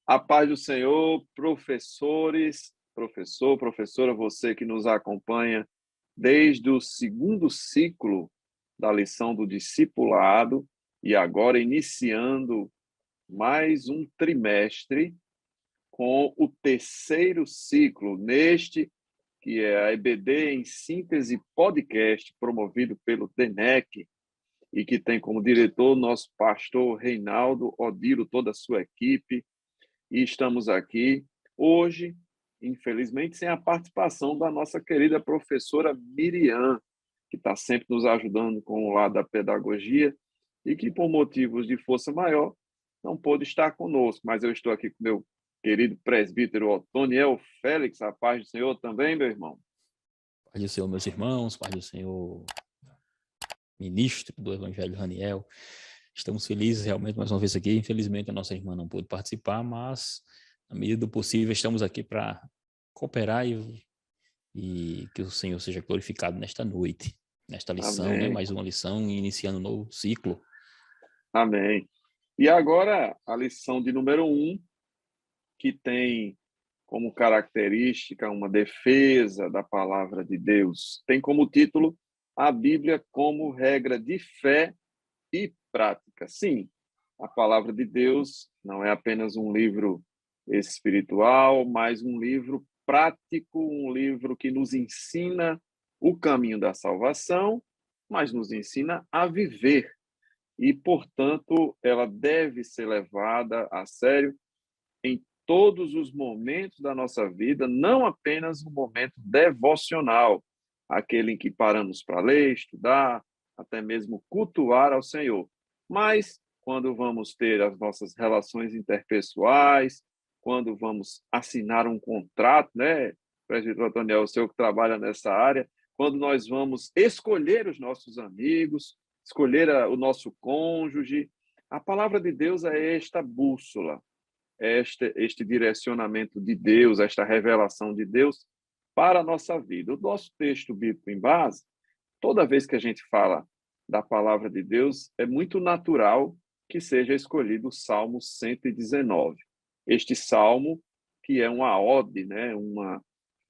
A paz do Senhor, professores, professora, você que nos acompanha desde o segundo ciclo da lição do discipulado e agora iniciando mais um trimestre com o terceiro ciclo, neste que é a EBD em Síntese Podcast, promovido pelo DENEC, e que tem como diretor nosso pastor Reinaldo Odilo, toda a sua equipe. E estamos aqui hoje, infelizmente, sem a participação da nossa querida professora Miriam, que está sempre nos ajudando com o lado da pedagogia e que, por motivos de força maior, não pôde estar conosco. Mas eu estou aqui com meu querido presbítero Otoniel Félix. A paz do Senhor também, meu irmão. Paz do Senhor, meus irmãos, paz do Senhor, ministro do Evangelho Raniel. Estamos felizes realmente mais uma vez aqui. Infelizmente, a nossa irmã não pôde participar, mas, na medida do possível, estamos aqui para cooperar e que o Senhor seja glorificado nesta noite, nesta lição, né? Amém. Mais uma lição, iniciando um novo ciclo. Amém. E agora, a lição de número 1, que tem como característica uma defesa da palavra de Deus. Tem como título a Bíblia como regra de fé e prática. Sim, a palavra de Deus não é apenas um livro espiritual, mas um livro prático, um livro que nos ensina o caminho da salvação, mas nos ensina a viver. E, portanto, ela deve ser levada a sério em todos os momentos da nossa vida, não apenas no momento devocional, aquele em que paramos para ler, estudar, até mesmo cultuar ao Senhor, mas quando vamos ter as nossas relações interpessoais, quando vamos assinar um contrato, né, presbítero Antoniel, o senhor que trabalha nessa área, quando nós vamos escolher os nossos amigos, escolher o nosso cônjuge, a palavra de Deus é esta bússola, este direcionamento de Deus, esta revelação de Deus para a nossa vida. O nosso texto bíblico em base, toda vez que a gente fala da palavra de Deus, é muito natural que seja escolhido o Salmo 119. Este salmo que é uma ode, né?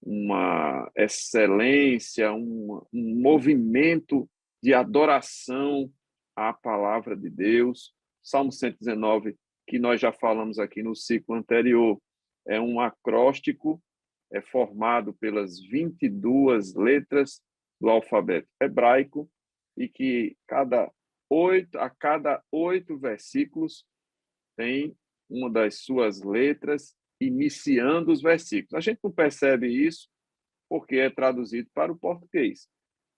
uma excelência, um movimento de adoração à palavra de Deus. Salmo 119, que nós já falamos aqui no ciclo anterior, é um acróstico, é formado pelas 22 letras do alfabeto hebraico e que a cada 8 versículos tem uma das suas letras iniciando os versículos. A gente não percebe isso porque é traduzido para o português.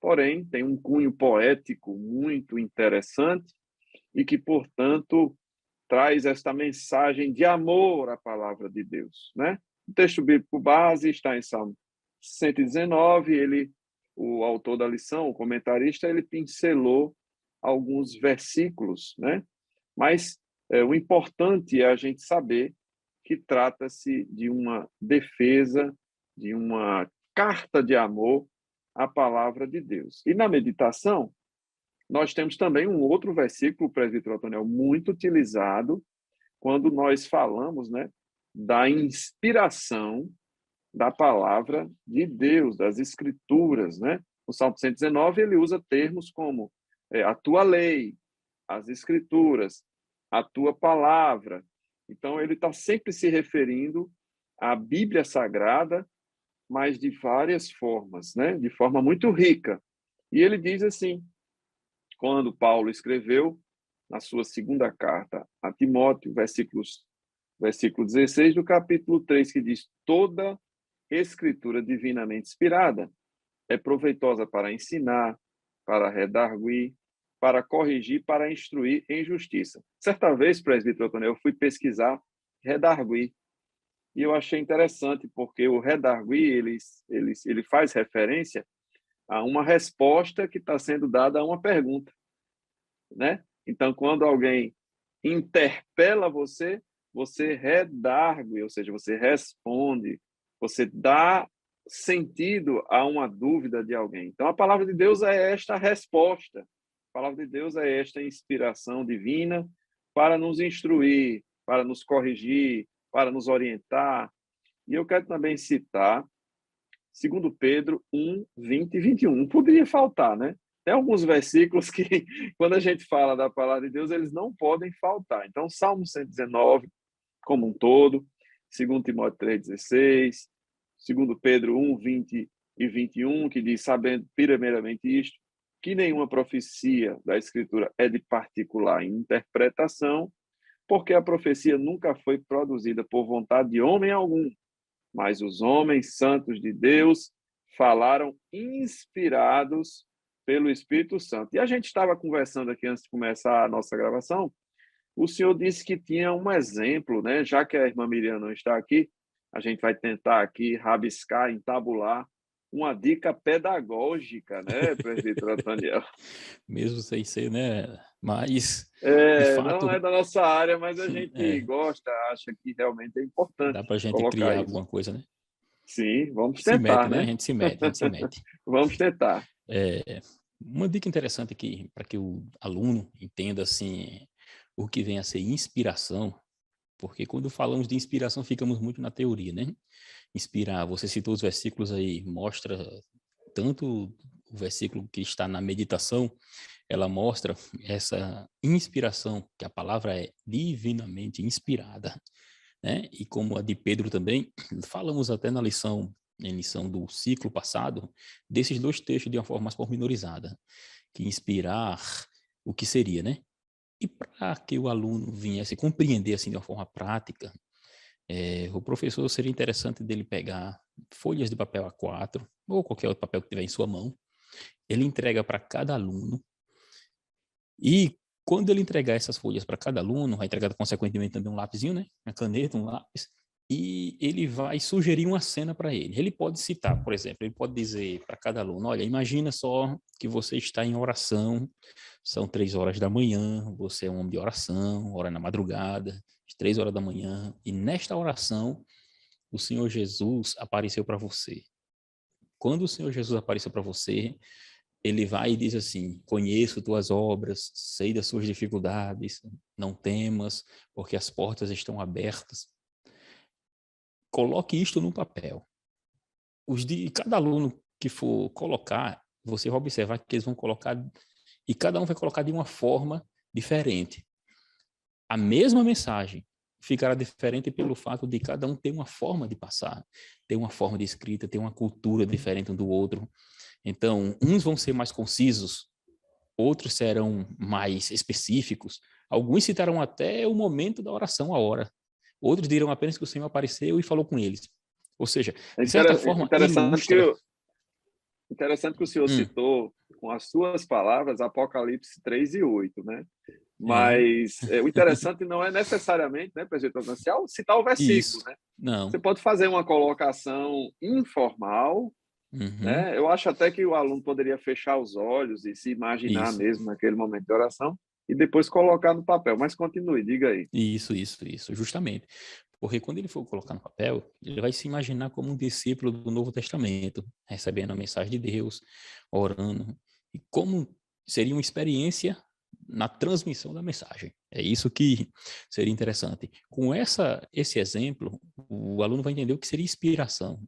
Porém, tem um cunho poético muito interessante e que, portanto, traz esta mensagem de amor à palavra de Deus, né? O texto bíblico base está em Salmo 119, o autor da lição, o comentarista, ele pincelou alguns versículos, né? Mas o importante é a gente saber que trata-se de uma defesa, de uma carta de amor à palavra de Deus. E na meditação, nós temos também um outro versículo, presbítero Antoniel, muito utilizado quando nós falamos, né, da inspiração da palavra de Deus, das escrituras, né? O Salmo 119, ele usa termos como a tua lei, as escrituras, a tua palavra. Então, ele está sempre se referindo à Bíblia Sagrada, mas de várias formas, né? De forma muito rica. E ele diz assim, quando Paulo escreveu na sua segunda carta a Timóteo, versículo 16 do capítulo 3, que diz: toda escritura divinamente inspirada é proveitosa para ensinar, para redarguir, para corrigir, para instruir em justiça. Certa vez, presbítero Antônio, eu fui pesquisar redarguir, e eu achei interessante, porque o redarguir, ele faz referência a uma resposta que está sendo dada a uma pergunta, né? Então, quando alguém interpela você, você redargue, ou seja, você responde, você dá sentido a uma dúvida de alguém. Então, a palavra de Deus é esta resposta. A palavra de Deus é esta inspiração divina para nos instruir, para nos corrigir, para nos orientar. E eu quero também citar 2 Pedro 1, 20 e 21. Não poderia faltar, né? Tem alguns versículos que, quando a gente fala da palavra de Deus, eles não podem faltar. Então, Salmo 119, como um todo, 2 Timóteo 3,16, 2 Pedro 1, 20 e 21, que diz, sabendo primeiramente isto, que nenhuma profecia da Escritura é de particular interpretação, porque a profecia nunca foi produzida por vontade de homem algum, mas os homens santos de Deus falaram inspirados pelo Espírito Santo. E a gente estava conversando aqui antes de começar a nossa gravação, o senhor disse que tinha um exemplo, né? Já que a irmã Miriam não está aqui, a gente vai tentar aqui rabiscar, entabular uma dica pedagógica, né, presbítero Nathaniel? Mesmo sem ser, né? Mas, de Não é fato, da nossa área, mas a sim, gente gosta, acha que realmente é dá importante para a gente colocar criar isso. alguma coisa, né? Sim, vamos Se mete, tentar, né? né? A gente se mete. Vamos tentar. Uma dica interessante aqui, para que o aluno entenda, assim, o que vem a ser inspiração, porque quando falamos de inspiração, ficamos muito na teoria, né? Inspirar, você citou os versículos aí, mostra tanto o versículo que está na meditação, ela mostra essa inspiração, que a palavra é divinamente inspirada, né? E como a de Pedro também, falamos até em lição do ciclo passado, desses dois textos de uma forma mais pormenorizada, que inspirar o que seria, né? E para que o aluno viesse compreender assim de uma forma prática, o professor seria interessante dele pegar folhas de papel A4 ou qualquer outro papel que tiver em sua mão, ele entrega para cada aluno e quando ele entregar essas folhas para cada aluno, vai entregar consequentemente também um lapisinho, né? Uma caneta, um lápis, e ele vai sugerir uma cena para ele. Ele pode citar, por exemplo, ele pode dizer para cada aluno, olha, imagina só que você está em oração, são 3 horas da manhã, você é um homem de oração, ora na madrugada, às 3 horas da manhã, e nesta oração, o Senhor Jesus apareceu para você. Quando o Senhor Jesus apareceu para você, ele vai e diz assim, conheço tuas obras, sei das suas dificuldades, não temas, porque as portas estão abertas. Coloque isto no papel. Cada aluno que for colocar, você vai observar que eles vão colocar, e cada um vai colocar de uma forma diferente. A mesma mensagem ficará diferente pelo fato de cada um ter uma forma de passar, ter uma forma de escrita, ter uma cultura diferente um do outro. Então, uns vão ser mais concisos, outros serão mais específicos. Alguns citarão até o momento da oração, a hora. Outros dirão apenas que o Senhor apareceu e falou com eles. Ou seja, É de certa forma, ilustra. interessante que o senhor citou, com as suas palavras, Apocalipse 3 e 8, né? É, Mas o interessante não é necessariamente, né, presbítero Nancial, citar o versículo, isso. né? Você Não. pode fazer uma colocação informal, Uhum, né? Eu acho até que o aluno poderia fechar os olhos e se imaginar isso. mesmo naquele momento de oração e depois colocar no papel. Mas continue, diga aí. Isso, justamente. Porque quando ele for colocar no papel, ele vai se imaginar como um discípulo do Novo Testamento, recebendo a mensagem de Deus, orando, e como seria uma experiência na transmissão da mensagem. É isso que seria interessante. Com esse exemplo, o aluno vai entender o que seria inspiração.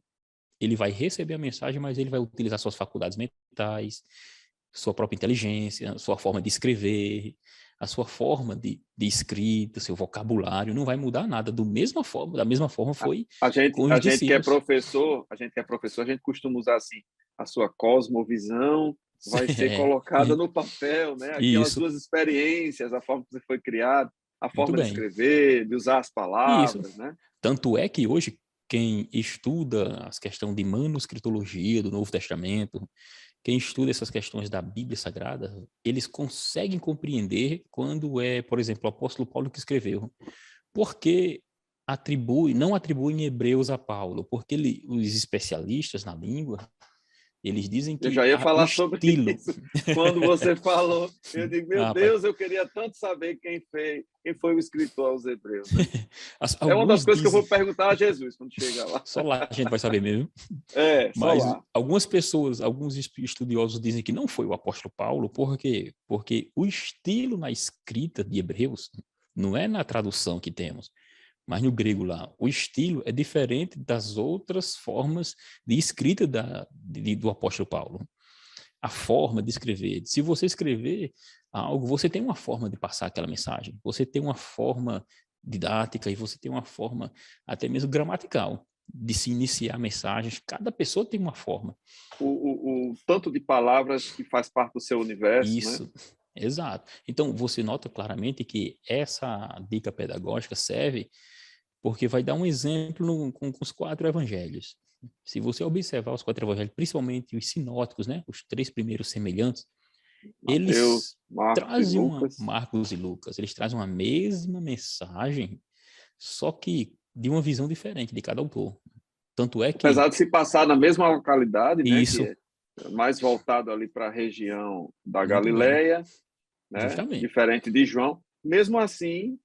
Ele vai receber a mensagem, mas ele vai utilizar suas faculdades mentais, sua própria inteligência, sua forma de escrever, a sua forma de escrita, seu vocabulário, não vai mudar nada. Da mesma forma foi com A os gente que é discípulos. professor, a gente costuma usar assim, a sua cosmovisão vai ser É, colocada no papel, né? Aquelas isso, suas experiências, a forma que você foi criado, a muito forma de bem. escrever, de usar as Isso. palavras, né? Tanto é que hoje, quem estuda as questões de manuscritologia do Novo Testamento, quem estuda essas questões da Bíblia Sagrada, eles conseguem compreender quando é, por exemplo, o apóstolo Paulo que escreveu. Porque não atribui em Hebreus a Paulo, porque os especialistas na língua, eles dizem Eu que já ia o falar sobre estilo, isso. Quando você falou, eu digo, meu rapaz, Deus, eu queria tanto saber quem foi o escritor aos Hebreus, né? É uma das alguns coisas que eu dizem, vou perguntar a Jesus quando chegar lá. só lá a gente vai saber mesmo, Só mas lá. algumas pessoas, alguns estudiosos dizem que não foi o apóstolo Paulo, por quê? Porque o estilo na escrita de Hebreus não é na tradução que temos, Mas no grego lá, o estilo é diferente das outras formas de escrita do apóstolo Paulo. A forma de escrever. Se você escrever algo, você tem uma forma de passar aquela mensagem. Você tem uma forma didática e você tem uma forma até mesmo gramatical de se iniciar mensagens. Cada pessoa tem uma forma. O tanto de palavras que faz parte do seu universo, né? Isso, exato. Então, você nota claramente que essa dica pedagógica serve porque vai dar um exemplo com os 4 evangelhos. Se você observar os 4 evangelhos, principalmente os sinóticos, né, os 3 primeiros semelhantes, Mateus, eles Marcos e trazem Lucas. Marcos e Lucas, eles trazem uma mesma mensagem, só que de uma visão diferente de cada autor. Tanto é que Apesar de se passar na mesma localidade, né, que isso, é mais voltado ali para a região da muito bem, Galileia, né, justamente, diferente de João, mesmo assim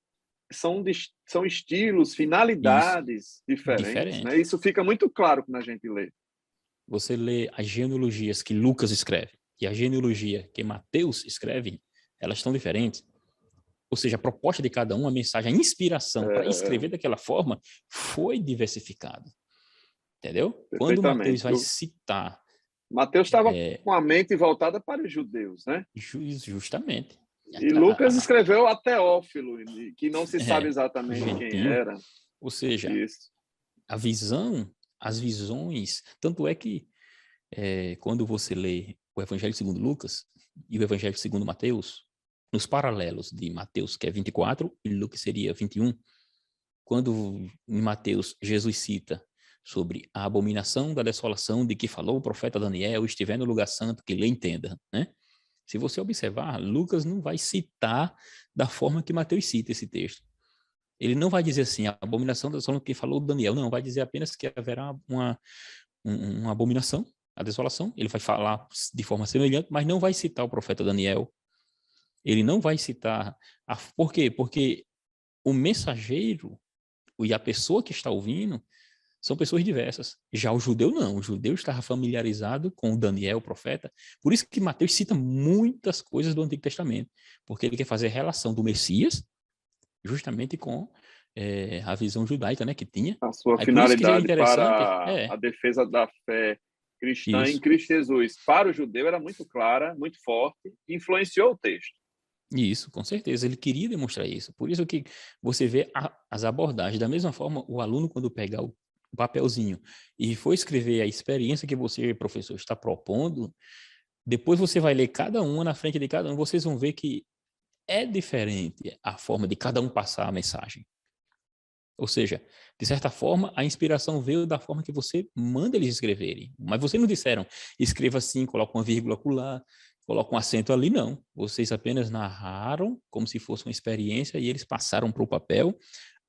são estilos, isso, finalidades diferentes, né? diferente. Isso fica muito claro quando a gente lê. Você lê as genealogias que Lucas escreve e a genealogia que Mateus escreve, elas estão diferentes. Ou seja, a proposta de cada um, a mensagem, a inspiração para escrever daquela forma foi diversificada. Entendeu? Quando Mateus Perfeitamente. vai citar... Mateus estava com a mente voltada para os judeus, né? Justamente. E Lucas escreveu a Teófilo, que não se sabe exatamente quem Gentil. era. Ou seja, Isso. a visão, as visões, tanto é que quando você lê o Evangelho segundo Lucas e o Evangelho segundo Mateus, nos paralelos de Mateus, que é 24, e Lucas seria 21, quando em Mateus Jesus cita sobre a abominação da desolação de que falou o profeta Daniel, estiver no lugar santo, que lhe entenda, né? Se você observar, Lucas não vai citar da forma que Mateus cita esse texto. Ele não vai dizer assim, a abominação da desolação que falou Daniel, não, vai dizer apenas que haverá uma abominação, a desolação. Ele vai falar de forma semelhante, mas não vai citar o profeta Daniel. Ele não vai citar... Por quê? Porque o mensageiro e a pessoa que está ouvindo são pessoas diversas. Já o judeu não. O judeu estava familiarizado com o Daniel, o profeta. Por isso que Mateus cita muitas coisas do Antigo Testamento, porque ele quer fazer relação do Messias justamente com a visão judaica, né, que tinha. A sua Aí por isso que é finalidade interessante, para a defesa da fé cristã em isso, Cristo Jesus para o judeu era muito clara, muito forte, e influenciou o texto. isso, com certeza. Ele queria demonstrar isso. Por isso que você vê as abordagens. Da mesma forma, o aluno, quando pegar o papelzinho e for escrever a experiência que você, professor, está propondo, depois você vai ler cada uma na frente de cada um, vocês vão ver que é diferente a forma de cada um passar a mensagem. Ou seja, de certa forma, a inspiração veio da forma que você manda eles escreverem. Mas vocês não disseram, escreva assim, coloca uma vírgula acolá, coloca um acento ali, não. Vocês apenas narraram como se fosse uma experiência e eles passaram para o papel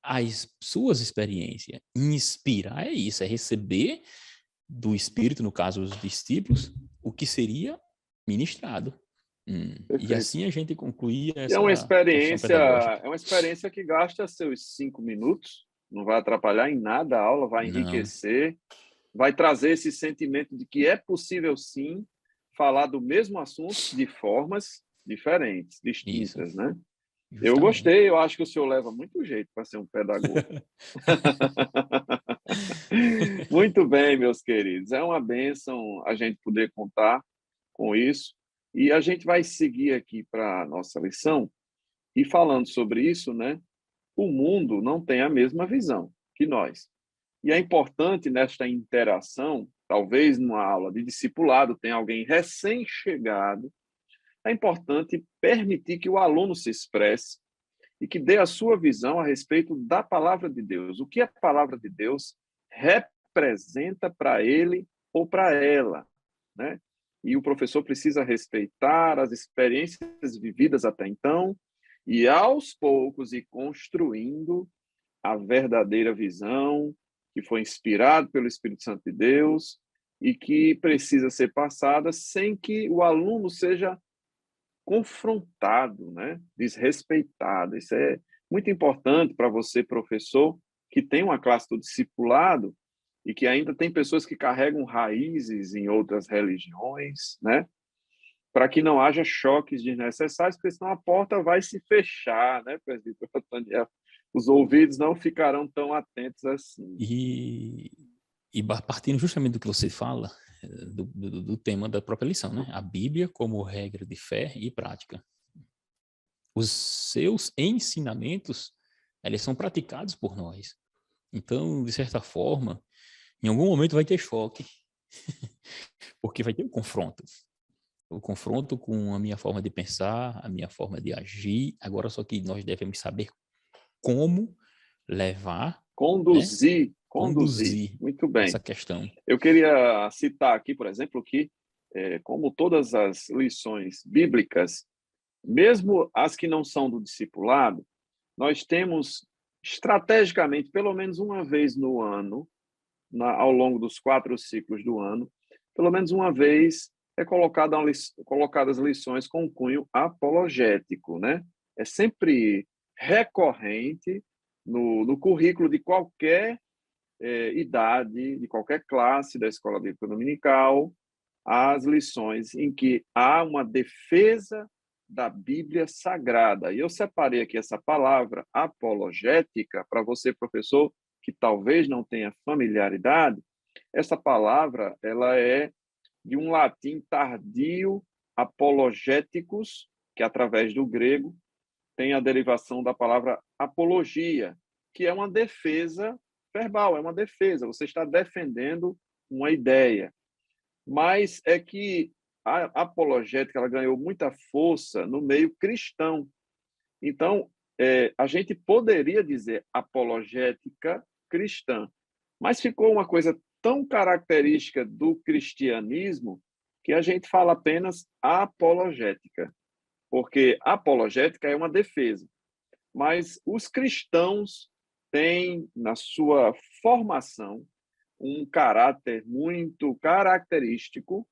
as suas experiências. Inspirar é isso, é receber do Espírito, no caso, os discípulos, o que seria ministrado. E Perfeito. assim a gente concluía E essa questão pedagógica. é uma experiência que gasta seus 5 minutos, não vai atrapalhar em nada a aula, vai Não, enriquecer, vai trazer esse sentimento de que é possível sim falar do mesmo assunto de formas diferentes, isso, distintas, né? Eu justamente. gostei, eu acho que o senhor leva muito jeito para ser um pedagogo. Muito bem, meus queridos. É uma bênção a gente poder contar com isso. E a gente vai seguir aqui para a nossa lição. E falando sobre isso, né? O mundo não tem a mesma visão que nós. E é importante nesta interação, talvez numa aula de discipulado, tem alguém recém-chegado, é importante permitir que o aluno se expresse e que dê a sua visão a respeito da palavra de Deus. O que a palavra de Deus representa para ele ou para ela, né? E o professor precisa respeitar as experiências vividas até então e, aos poucos, ir construindo a verdadeira visão que foi inspirada pelo Espírito Santo de Deus e que precisa ser passada sem que o aluno seja confrontado, né? Desrespeitado. Isso é muito importante para você, professor, que tem uma classe do discipulado e que ainda tem pessoas que carregam raízes em outras religiões, né? Para que não haja choques desnecessários, porque senão a porta vai se fechar, né, presbítero Daniel? os ouvidos não ficarão tão atentos assim. E partindo justamente do que você fala, do tema da própria lição, né? A Bíblia como regra de fé e prática. Os seus ensinamentos, eles são praticados por nós. Então, de certa forma, em algum momento vai ter choque, porque vai ter um confronto. O confronto com a minha forma de pensar, a minha forma de agir. Agora, só que nós devemos saber como levar, né? Conduzir. Muito bem. Essa questão. Eu queria citar aqui, por exemplo, que, como todas as lições bíblicas, mesmo as que não são do discipulado, nós temos estrategicamente, pelo menos uma vez no ano, ao longo dos 4 ciclos do ano, pelo menos uma vez colocadas lições com cunho apologético, né? É sempre recorrente no currículo de qualquer idade, de qualquer classe da escola bíblica dominical, as lições em que há uma defesa da Bíblia Sagrada. E eu separei aqui essa palavra apologética para você, professor, que talvez não tenha familiaridade. Essa palavra, ela é de um latim tardio, apologéticos, que através do grego tem a derivação da palavra apologia, que é uma defesa verbal, é uma defesa, você está defendendo uma ideia. Mas é que a apologética ela ganhou muita força no meio cristão. Então, a gente poderia dizer apologética cristã, mas ficou uma coisa tão característica do cristianismo que a gente fala apenas apologética, porque apologética é uma defesa, mas os cristãos têm na sua formação um caráter muito característico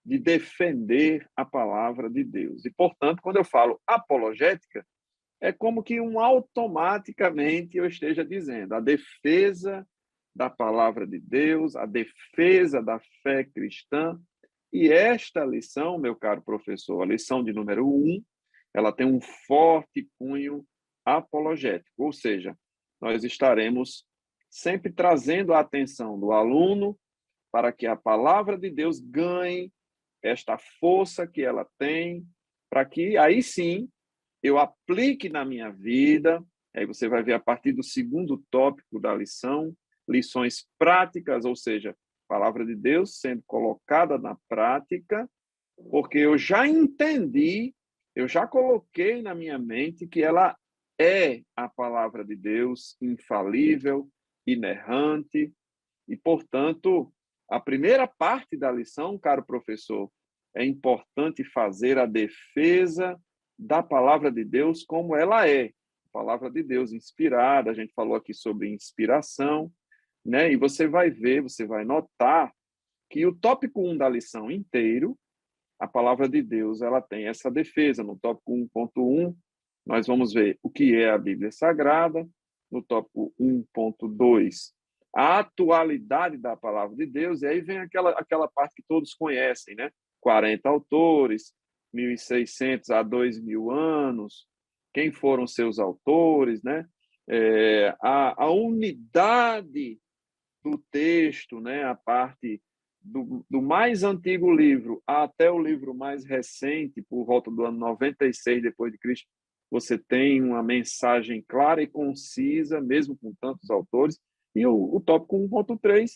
de defender a palavra de Deus. E, portanto, quando eu falo apologética, é como que automaticamente eu esteja dizendo a defesa da palavra de Deus, a defesa da fé cristã. E esta lição, meu caro professor, a lição de número 1, ela tem um forte cunho apologético, ou seja, nós estaremos sempre trazendo a atenção do aluno para que a palavra de Deus ganhe esta força que ela tem, para que aí sim eu aplique na minha vida. Aí você vai ver a partir do segundo tópico da lição, lições práticas, ou seja, a palavra de Deus sendo colocada na prática, porque eu já entendi, eu já coloquei na minha mente que ela é a palavra de Deus infalível, inerrante, e, portanto, a primeira parte da lição, caro professor, é importante fazer a defesa da palavra de Deus como ela é. A palavra de Deus inspirada, a gente falou aqui sobre inspiração, né? E você vai ver, você vai notar que o tópico 1 da lição inteiro, a palavra de Deus, ela tem essa defesa. No tópico 1.1, nós vamos ver o que é a Bíblia Sagrada. No tópico 1.2, a atualidade da palavra de Deus. E aí vem aquela parte que todos conhecem, né? 40 autores, 1.600 a 2.000 anos, quem foram seus autores, né? A unidade do texto, né? A parte do mais antigo livro até o livro mais recente, por volta do ano 96 depois de Cristo, você tem uma mensagem clara e concisa, mesmo com tantos autores. E o tópico 1.3,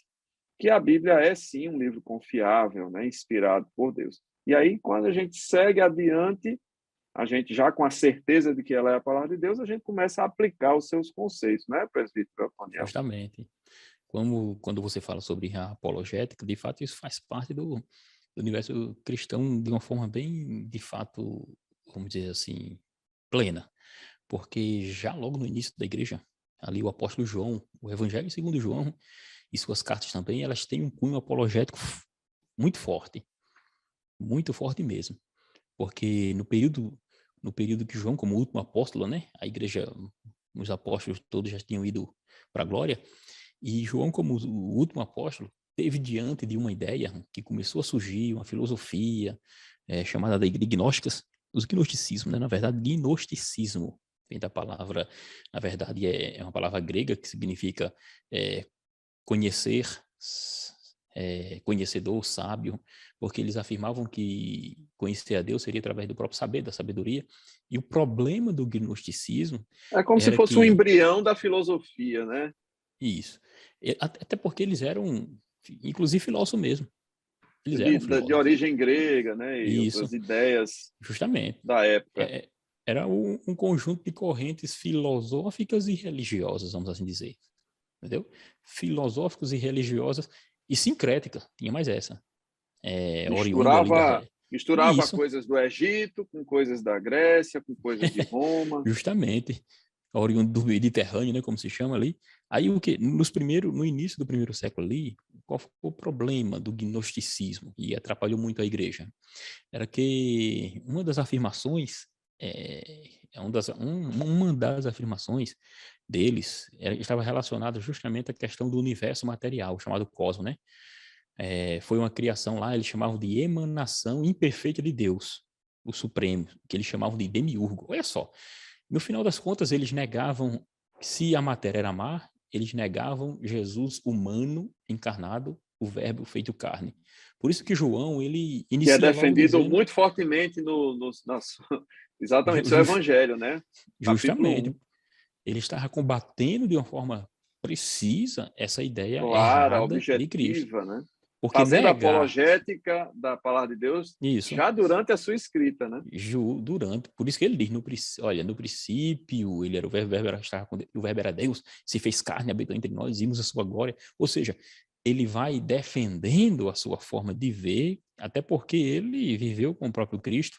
que a Bíblia é sim um livro confiável, né? Inspirado por Deus. E aí, quando a gente segue adiante, a gente já com a certeza de que ela é a palavra de Deus, a gente começa a aplicar os seus conceitos, né, presbítero Daniel? Justamente. Quando você fala sobre a apologética, de fato, isso faz parte do universo cristão de uma forma bem, de fato, vamos dizer assim, plena. Porque já logo no início da igreja, ali o apóstolo João, o Evangelho segundo João, e suas cartas também, elas têm um cunho apologético muito forte mesmo. Porque no período que João, como último apóstolo, né, a igreja, os apóstolos todos já tinham ido para a glória, e João, como o último apóstolo, teve diante de uma ideia que começou a surgir, uma filosofia chamada de gnósticas, os gnosticismos, né? Na verdade, gnosticismo, vem da palavra, na verdade, é uma palavra grega que significa conhecer, conhecedor, sábio, porque eles afirmavam que conhecer a Deus seria através do próprio saber, da sabedoria. E o problema do gnosticismo É como se era fosse um que embrião da filosofia, né? isso, até porque eles eram, inclusive, filósofos mesmo. Eles eram De filósofos. origem grega, né? E Isso, outras ideias justamente. da época. Era um conjunto de correntes filosóficas e religiosas, vamos assim dizer. Entendeu? Filosóficos e religiosas e sincrética, tinha mais essa. Oriunda ali Misturava Isso, coisas do Egito com coisas da Grécia, com coisas de Roma. justamente. Oriundo do Mediterrâneo, né, como se chama ali. Aí o que no início do primeiro século ali, qual foi o problema do gnosticismo e atrapalhou muito a igreja? Era que uma das afirmações uma das afirmações deles estava relacionada justamente à questão do universo material, chamado cosmos, né? Foi uma criação lá, eles chamavam de emanação imperfeita de Deus, o Supremo, que eles chamavam de demiurgo. Olha só, no final das contas, eles negavam, se a matéria era má, eles negavam Jesus humano, encarnado, o verbo feito carne. Por isso que João, ele Que é inicia logo defendido dizendo, muito fortemente exatamente, seu evangelho, né? Capítulo justamente, 1. ele estava combatendo de uma forma precisa essa ideia Clara, errada de Cristo. objetiva, né? Porque Fazendo negar apologética da palavra de Deus isso, já durante a sua escrita, né? por isso que ele diz, olha, no princípio, ele era o verbo era estar com Deus, o verbo era Deus, se fez carne, habitou entre nós, vimos a sua glória. Ou seja, ele vai defendendo a sua forma de ver, até porque ele viveu com o próprio Cristo,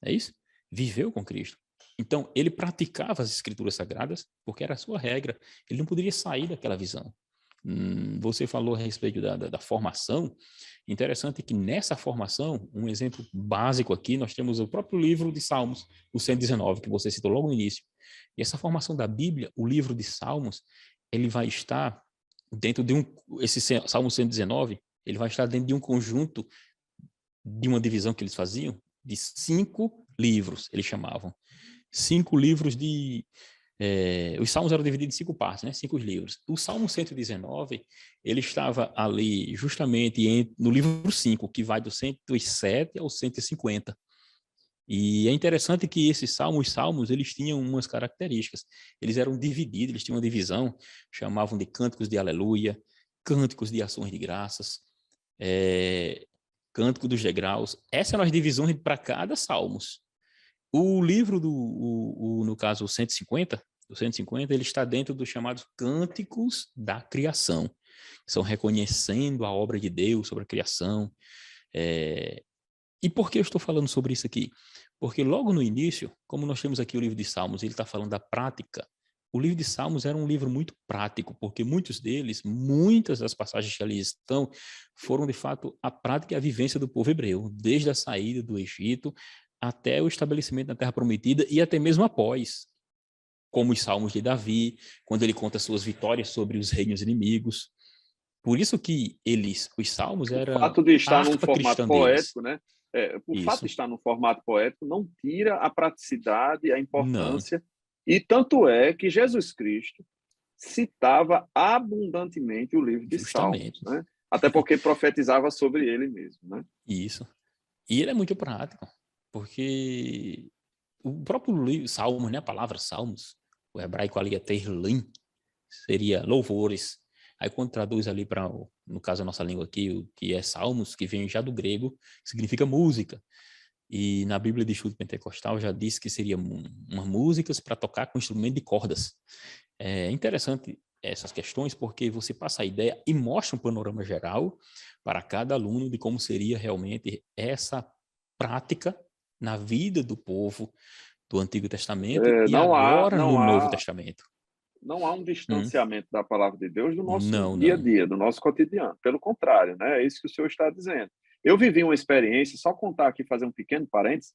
é isso? Viveu com Cristo. Então, ele praticava as escrituras sagradas, porque era a sua regra. Ele não poderia sair daquela visão. Você falou a respeito da formação. Interessante que nessa formação, um exemplo básico aqui, nós temos o próprio livro de Salmos, o 119, que você citou logo no início. E essa formação da Bíblia, o livro de Salmos, ele vai estar dentro de esse Salmo 119, ele vai estar dentro de um conjunto, de uma divisão que eles faziam, de 5 livros, eles chamavam. 5 livros os salmos eram divididos em 5 partes, né? 5 livros. O Salmo 119, ele estava ali justamente no livro 5, que vai do 107 ao 150. E é interessante que os salmos, eles tinham umas características. Eles eram divididos, eles tinham uma divisão, chamavam de cânticos de aleluia, cânticos de ações de graças, cântico dos degraus. Essas eram as divisões para cada salmos. O livro no caso, o 150, ele está dentro dos chamados cânticos da criação, que são reconhecendo a obra de Deus sobre a criação. E por que eu estou falando sobre isso aqui? Porque logo no início, como nós temos aqui o livro de Salmos, ele está falando da prática. O livro de Salmos era um livro muito prático, porque muitas das passagens que ali estão, foram de fato a prática e a vivência do povo hebreu, desde a saída do Egito até o estabelecimento da Terra Prometida e até mesmo após, como os Salmos de Davi, quando ele conta suas vitórias sobre os reinos inimigos. Por isso que os Salmos O eram fato de a estar num harpa formato cristã deles. poético, né? O fato de Isso. estar num formato poético não tira a praticidade, a Não, importância, e tanto é que Jesus Cristo citava abundantemente o livro de Salmos, justamente. né? Até porque profetizava sobre ele mesmo, né? Isso. E ele é muito prático, porque o próprio Salmos, né, a palavra Salmos, o hebraico ali é Tehillim, seria louvores. Aí quando traduz ali para, no caso a nossa língua aqui, o que é Salmos, que vem já do grego, significa música. E na Bíblia de Estudo Pentecostal já diz que seria uma músicas para tocar com instrumento de cordas. É interessante essas questões porque você passa a ideia e mostra um panorama geral para cada aluno de como seria realmente essa prática na vida do povo do Antigo Testamento e Não há, agora no não Novo há, Testamento. não há um Hum, distanciamento da palavra de Deus do nosso não, dia a não. dia, do nosso cotidiano. Pelo contrário, né? É isso que o senhor está dizendo. Eu vivi uma experiência, só contar aqui, fazer um pequeno parênteses,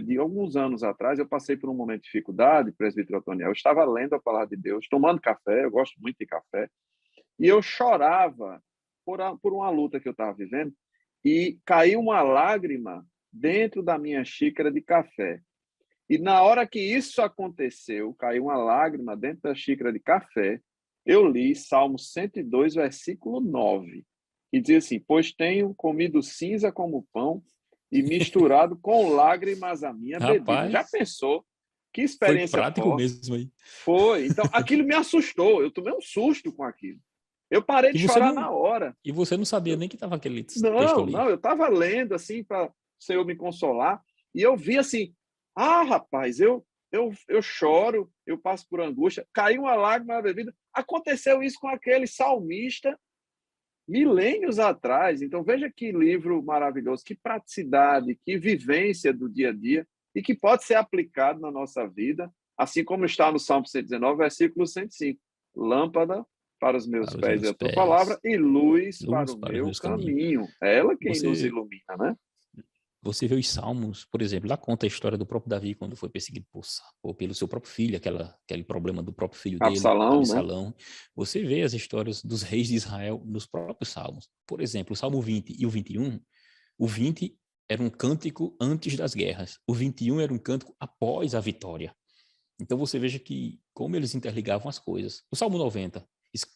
de alguns anos atrás, eu passei por um momento de dificuldade, presbítero Otoniel, eu estava lendo a palavra de Deus, tomando café, eu gosto muito de café, e eu chorava por uma luta que eu estava vivendo, e caiu uma lágrima dentro da minha xícara de café. E na hora que isso aconteceu, caiu uma lágrima dentro da xícara de café, eu li Salmo 102, versículo 9, que diz assim: pois tenho comido cinza como pão e misturado com lágrimas a minha bebida. Já Rapaz, pensou? Que foi experiência prático forte. mesmo aí. Foi. Então, aquilo me assustou. Eu tomei um susto com aquilo. Eu parei E de você chorar não, na hora. e você não sabia nem que estava aquele texto Não, ali. não, eu estava lendo assim para o Senhor me consolar e eu vi assim, rapaz, eu choro, eu passo por angústia, caiu uma lágrima na bebida. Aconteceu isso com aquele salmista milênios atrás. Então veja que livro maravilhoso, que praticidade, que vivência do dia a dia e que pode ser aplicado na nossa vida, assim como está no Salmo 119, versículo 105. Lâmpada para os meus Para os pés é meus a tua palavra pés, e luz para luz o para os meu meus caminhos. caminho. É ela quem nos Você, ilumina, né? você vê os Salmos, por exemplo, lá conta a história do próprio Davi, quando foi perseguido pelo seu próprio filho, aquele problema do próprio filho dele, Absalão, né? Absalão. Você vê as histórias dos reis de Israel nos próprios Salmos. Por exemplo, o Salmo 20 e o 21, o 20 era um cântico antes das guerras, o 21 era um cântico após a vitória. Então você veja que como eles interligavam as coisas. O Salmo 90,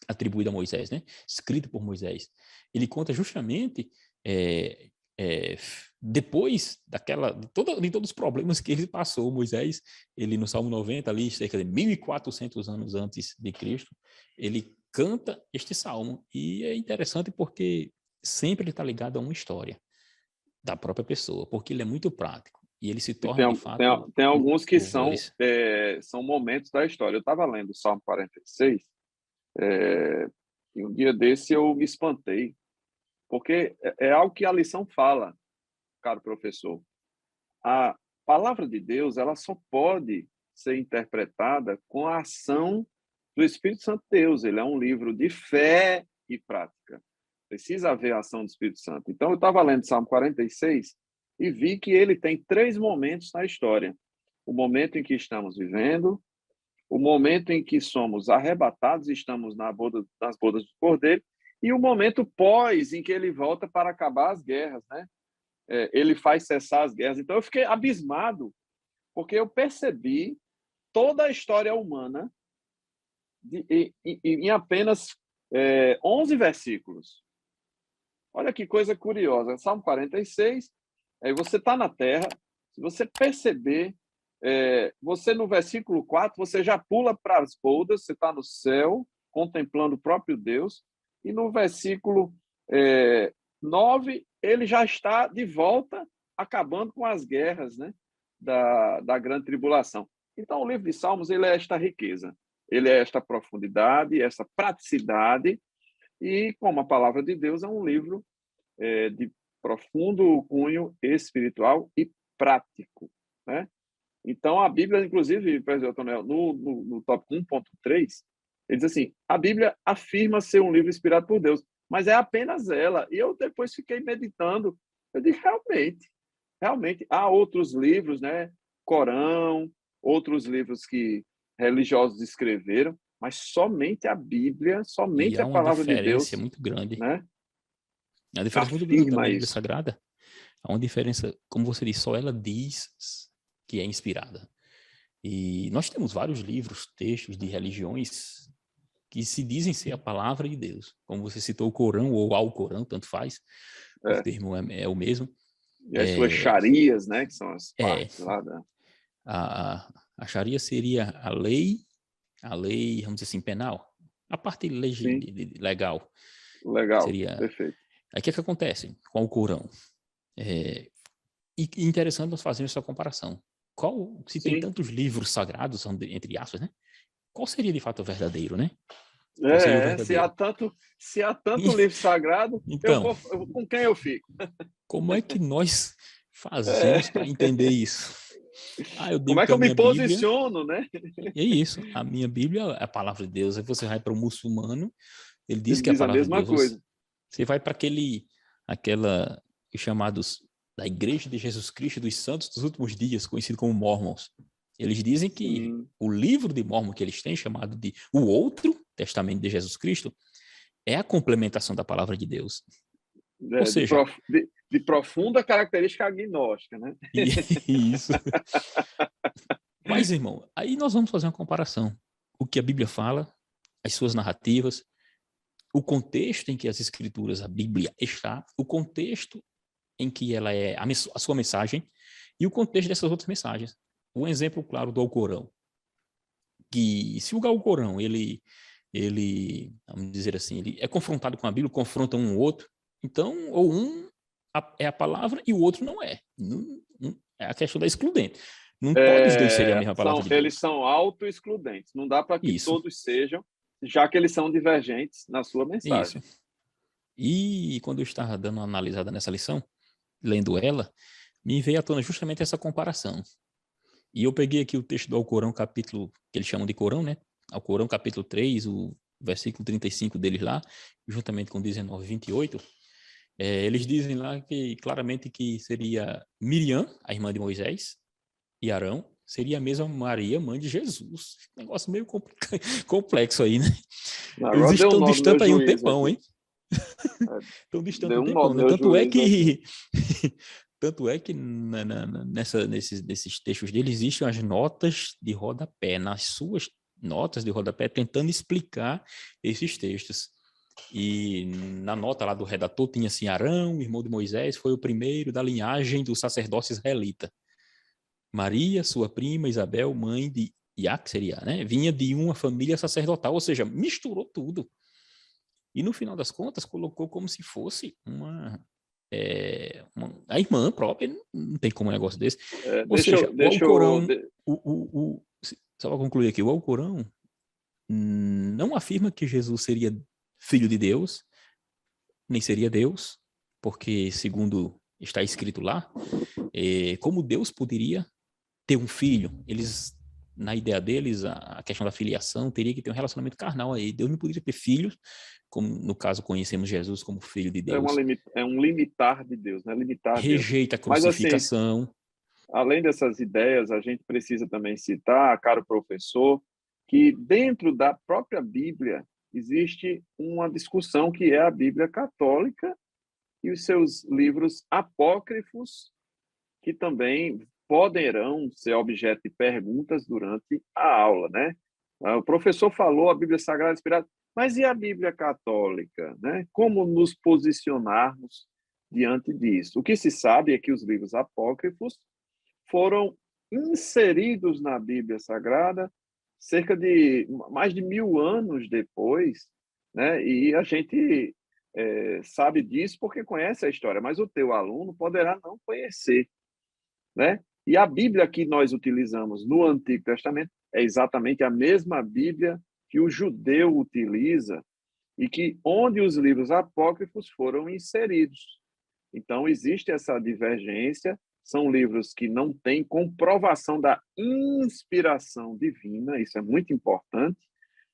atribuído a Moisés, né? Escrito por Moisés, ele conta justamente é, é, depois de todos os problemas que ele passou, Moisés, ele no Salmo 90, ali, cerca de 1.400 anos antes de Cristo, ele canta este salmo. E é interessante porque sempre ele está ligado a uma história da própria pessoa, porque ele é muito prático. E ele se E torna, de fato, tem alguns que louvores. são momentos da história. Eu estava lendo o Salmo 46, e um dia desse eu me espantei, porque é algo que a lição fala, caro professor. A palavra de Deus, ela só pode ser interpretada com a ação do Espírito Santo de Deus. Ele é um livro de fé e prática. Precisa haver a ação do Espírito Santo. Então, eu estava lendo Salmo 46 e vi que ele tem 3 momentos na história. O momento em que estamos vivendo, o momento em que somos arrebatados e estamos nas bodas do Cordeiro, e o momento pós, em que ele volta para acabar as guerras, né? Ele faz cessar as guerras. Então, eu fiquei abismado, porque eu percebi toda a história humana em apenas 11 versículos. Olha que coisa curiosa. Salmo 46, aí você está na terra, se você perceber, você no versículo 4, você já pula para as bodas, você está no céu, contemplando o próprio Deus, e no versículo 9, ele já está de volta, acabando com as guerras, né, da grande tribulação. Então, o livro de Salmos, ele é esta riqueza, ele é esta profundidade, essa praticidade, e como a palavra de Deus é um livro de profundo cunho espiritual e prático, né? Então, a Bíblia, inclusive, presidente Antonel, no tópico 1.3, ele diz assim, a Bíblia afirma ser um livro inspirado por Deus, mas é apenas ela. E eu depois fiquei meditando, eu digo, realmente, há outros livros, né? Corão, outros livros que religiosos escreveram, mas somente a Bíblia, E somente há a uma palavra de diferença Deus, muito grande. né? A diferença muito grande também Afirma na Bíblia isso. Sagrada. Há uma diferença, como você disse, só ela diz que é inspirada. E nós temos vários livros, textos de religiões que se dizem ser a palavra de Deus. Como você citou o Corão ou Alcorão, tanto faz, o É. termo é o mesmo. E as suas sharias, né, que são as É, partes lá da... a Sharia seria a lei, vamos dizer assim, penal. A parte Sim, legal legal, seria... perfeito. Aí o que acontece com o Corão? E interessante nós fazermos essa comparação. Se tem Sim, tantos livros sagrados, entre aspas, né? Qual seria de fato o verdadeiro, né? Qual seria o se há verdadeiro? tanto livro sagrado, Então, com quem eu fico? como é que nós fazemos para É, entender isso? Eu como digo é que que a eu me minha Bíblia posiciono, né? é isso. A minha Bíblia é a palavra de Deus. Aí você vai para o muçulmano, ele diz Ele que é a diz a palavra de mesma Deus. coisa. Você vai para aquela os chamados da Igreja de Jesus Cristo dos Santos dos Últimos Dias, conhecido como Mormons. Eles dizem que Sim, o livro de Mormon que eles têm, chamado de o Outro Testamento de Jesus Cristo, é a complementação da palavra de Deus. Ou seja, de profunda característica agnóstica, né? isso. Mas, irmão, aí nós vamos fazer uma comparação. O que a Bíblia fala, as suas narrativas, o contexto em que as escrituras, a Bíblia está, o contexto em que ela é a sua mensagem e o contexto dessas outras mensagens. Um exemplo claro do Alcorão, que se o Alcorão, vamos dizer assim, ele é confrontado com a Bíblia, confronta um ou outro, então, ou é a palavra e o outro não é. É a questão da excludente. Não pode os dois serem a mesma palavra de Eles Deus. são auto-excludentes. Não dá para que Isso, todos sejam, já que eles são divergentes na sua isso. mensagem. E quando eu estava dando uma analisada nessa lição, lendo ela, me veio à tona justamente essa comparação. E eu peguei aqui o texto do Alcorão, capítulo, que eles chamam de Corão, né? Alcorão, capítulo 3, o versículo 35 deles lá, juntamente com 19 e 28, eles dizem lá que claramente que seria Miriam, a irmã de Moisés, e Arão, seria a mesma Maria, mãe de Jesus. Negócio meio complexo aí, né? Eles Agora deu um estão nó no meu distantes aí um juízo tempão, aqui. hein? Estão distantes Deu um um nó tempão, no né? meu Tanto é juízo aqui. que tanto é que nesses textos dele existem as notas de rodapé, nas suas notas de rodapé, tentando explicar esses textos. E na nota lá do redator tinha assim, Arão, irmão de Moisés, foi o primeiro da linhagem do sacerdócio israelita. Maria, sua prima, Isabel, mãe de Iac, seria, né? Vinha de uma família sacerdotal, ou seja, misturou tudo. E no final das contas, colocou como se fosse a irmã própria, não tem como um negócio desse. Ou seja, o Alcorão, só para concluir aqui, o Alcorão não afirma que Jesus seria filho de Deus, nem seria Deus, porque, segundo está escrito lá, como Deus poderia ter um filho? Eles, na ideia deles, a questão da filiação teria que ter um relacionamento carnal aí. Deus não poderia ter filhos, como no caso conhecemos Jesus como filho de Deus. É um limitar de Deus, né? Limitar Deus. Rejeita a Mas, assim, crucificação. além dessas ideias, a gente precisa também citar, caro professor, que dentro da própria Bíblia existe uma discussão que é a Bíblia católica e os seus livros apócrifos, que também poderão ser objeto de perguntas durante a aula, né? O professor falou a Bíblia Sagrada Inspirada, mas e a Bíblia Católica, né? Como nos posicionarmos diante disso? O que se sabe é que os livros apócrifos foram inseridos na Bíblia Sagrada cerca de mais de 1000 anos depois, né? E a gente sabe disso porque conhece a história, mas o teu aluno poderá não conhecer, né? E a Bíblia que nós utilizamos no Antigo Testamento é exatamente a mesma Bíblia que o judeu utiliza e que onde os livros apócrifos foram inseridos. Então existe essa divergência, são livros que não têm comprovação da inspiração divina, isso é muito importante,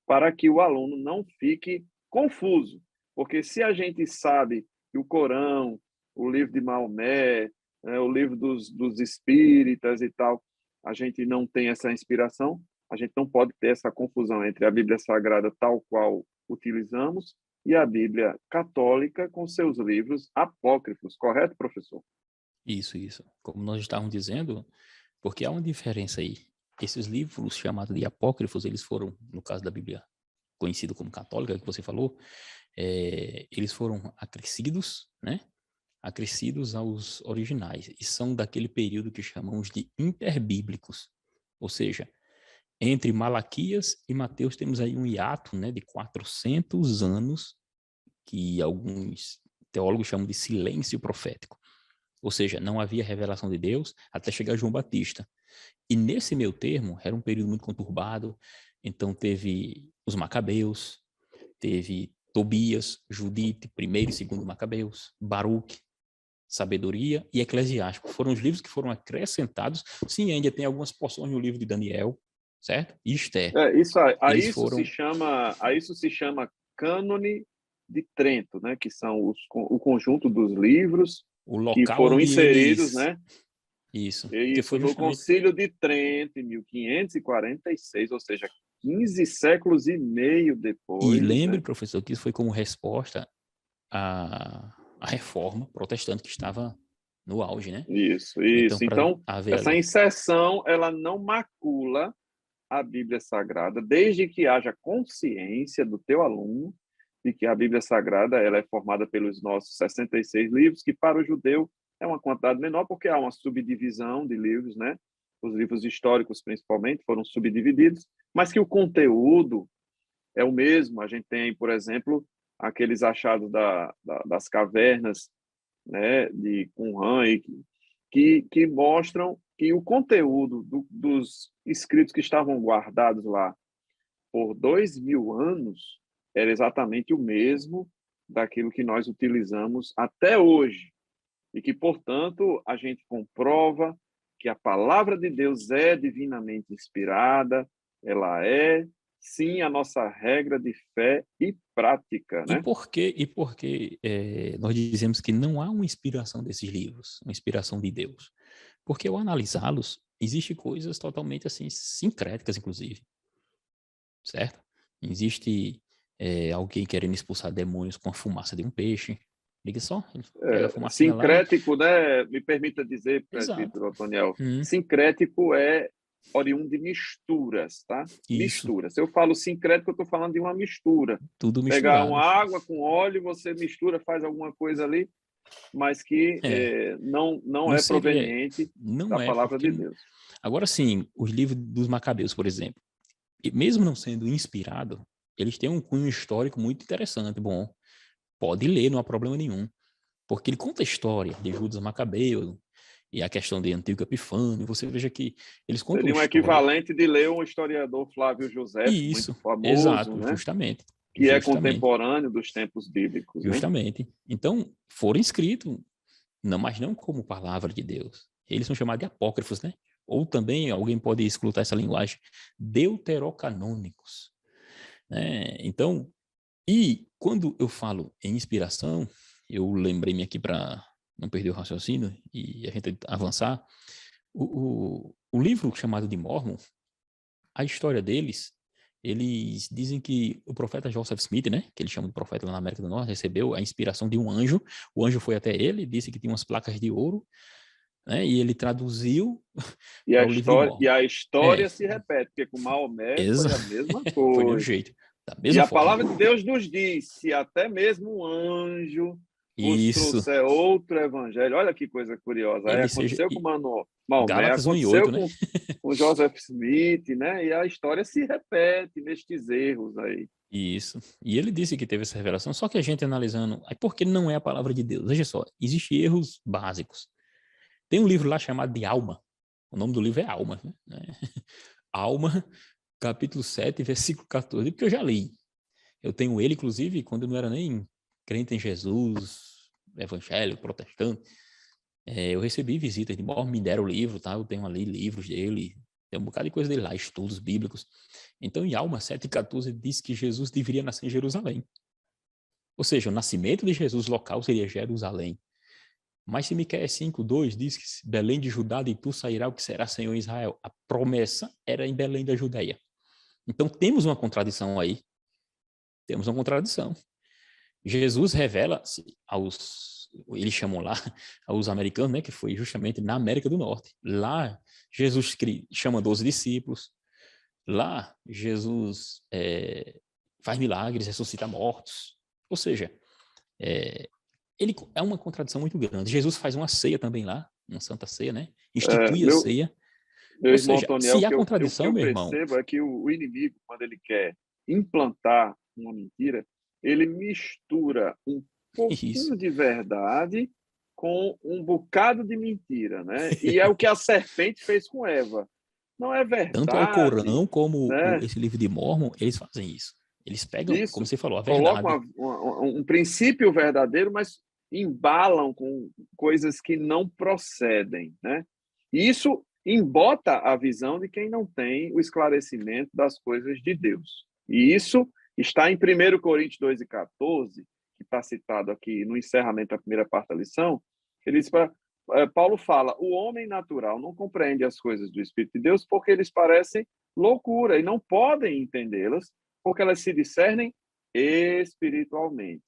para que o aluno não fique confuso, porque se a gente sabe que o Corão, o livro de Maomé, o livro dos espíritas e tal, a gente não tem essa inspiração, a gente não pode ter essa confusão entre a Bíblia Sagrada tal qual utilizamos e a Bíblia católica com seus livros apócrifos, correto, professor? Isso. Como nós estávamos dizendo, porque há uma diferença aí. Esses livros chamados de apócrifos, eles foram, no caso da Bíblia conhecido como católica, que você falou, eles foram acrescidos, né? Acrescidos aos originais, e são daquele período que chamamos de interbíblicos, ou seja, entre Malaquias e Mateus temos aí um hiato, né, de 400 anos, que alguns teólogos chamam de silêncio profético, ou seja, não havia revelação de Deus até chegar João Batista, e nesse meio termo, era um período muito conturbado, então teve os Macabeus, teve Tobias, Judite, primeiro e segundo Macabeus, Baruque, Sabedoria e Eclesiástico. Foram os livros que foram acrescentados. Sim, ainda tem algumas porções no livro de Daniel, certo? E Esther. A isso se chama cânone de Trento, né? Que são o conjunto dos livros O que local foram onde inseridos, eles... né? Isso. Porque Isso, foi no justamente... Concílio de Trento, em 1546, ou seja, 15 séculos e meio E depois, lembre, né? professor, que isso foi como resposta a reforma protestante que estava no auge, né? Isso, Então, isso. para Então, haver essa ali... inserção, ela não macula a Bíblia Sagrada, desde que haja consciência do teu aluno de que a Bíblia Sagrada ela é formada pelos nossos 66 livros, que para o judeu é uma quantidade menor, porque há uma subdivisão de livros, né? Os livros históricos, principalmente, foram subdivididos, mas que o conteúdo é o mesmo. A gente tem, por exemplo, aqueles achados das cavernas, né, de Qumran, que mostram que o conteúdo dos escritos que estavam guardados lá por 2000 anos era exatamente o mesmo daquilo que nós utilizamos até hoje. E que, portanto, a gente comprova que a palavra de Deus é divinamente inspirada, ela é, sim, a nossa regra de fé e prática, E né? por que nós dizemos que não há uma inspiração desses livros, uma inspiração de Deus? Porque ao analisá-los, existem coisas totalmente assim, sincréticas, inclusive, certo? Existe alguém querendo expulsar demônios com a fumaça de um peixe. Liga só, ele pega a fumacinha lá e... Sincrético, né? Me permita dizer, Exato. presbítero Otoniel, Hum, sincrético é oriundo de misturas, tá? isso, Mistura. Se eu falo sincrético, eu estou falando de uma mistura. tudo Pegar uma misturado. água com óleo, você mistura, faz alguma coisa ali, mas que É, não não é seria... proveniente Não da é, palavra porque... de Deus. Agora sim, os livros dos Macabeus, por exemplo, e mesmo não sendo inspirado, eles têm um cunho histórico muito interessante, bom. Pode ler, não há problema nenhum. Porque ele conta a história de Judas Macabeu e a questão de Antíoco Epifânio. Você veja que eles contam a Seria um história. equivalente de ler um historiador Flávio José, E muito isso, famoso, exato, né? justamente. Que é Justamente, contemporâneo dos tempos bíblicos, né? justamente. Então, foram escritos, não, mas não como palavra de Deus. Eles são chamados de apócrifos, né? Ou também alguém pode escutar essa linguagem, deuterocanônicos, né? Então, e quando eu falo em inspiração, eu lembrei-me aqui para não perder o raciocínio e a gente avançar. O livro chamado de Mormon, a história deles, eles dizem que o profeta Joseph Smith, né, que eles chamam de profeta lá na América do Norte, recebeu a inspiração de um anjo. O anjo foi até ele, disse que tinha umas placas de ouro, né, e ele traduziu para o livro de Mormon. E a É, história se repete, porque com Maomé exa foi a mesma foi do mesmo coisa. jeito, da E mesma a forma. palavra de Deus nos diz: se até mesmo um anjo vos Isso, trouxer outro evangelho, olha que coisa curiosa. Aí ele seja aconteceu com Maomé, Gálatas 1 e 8, aconteceu né? com Joseph Smith, né? E a história se repete nestes erros aí. Isso. E ele disse que teve essa revelação, só que a gente analisando, aí por que não é a palavra de Deus? Veja só, existem erros básicos. Tem um livro lá chamado de Alma. O nome do livro é Alma, né? Alma, capítulo 7, versículo 14, porque eu já li. Eu tenho ele, inclusive, quando eu não era nem crente em Jesus, evangélico, protestante. Eu recebi visitas de Mormon, me deram o livro, tá? Eu tenho ali livros dele, tem um bocado de coisa dele lá, estudos bíblicos. Então, em Alma 7,14 diz que Jesus deveria nascer em Jerusalém. Ou seja, o nascimento de Jesus local seria Jerusalém. Mas se Miqueias 5,2 diz que Belém de Judá de tu sairá o que será Senhor em Israel. A promessa era em Belém da Judeia. Então temos uma contradição aí. Temos uma contradição. Jesus revela-se aos, eles chamam lá, aos americanos, né, que foi justamente na América do Norte. Lá, Jesus chama 12 discípulos. Lá, Jesus faz milagres, ressuscita mortos. Ou seja, ele é uma contradição muito grande. Jesus faz uma ceia também lá, uma santa ceia, né? É, Institui a ceia. meu Ou irmão seja, Antoniel, se o há o que contradição, eu meu irmão, percebo é que o inimigo, quando ele quer implantar uma mentira, ele mistura um isso. pouquinho de verdade com um bocado de mentira, né? E é o que a serpente fez com Eva. Não é Tanto ao verdade, Corão como né? esse livro de Mormon, eles fazem isso. Eles pegam, como Isso. você falou, a Colocam verdade. um princípio verdadeiro, mas embalam com coisas que não procedem, né? E isso embota a visão de quem não tem o esclarecimento das coisas de Deus. E isso está em 1 Coríntios 2,14, que está citado aqui no encerramento da primeira parte da lição. Ele diz Paulo fala: o homem natural não compreende as coisas do Espírito de Deus porque eles parecem loucura e não podem entendê-las porque elas se discernem espiritualmente.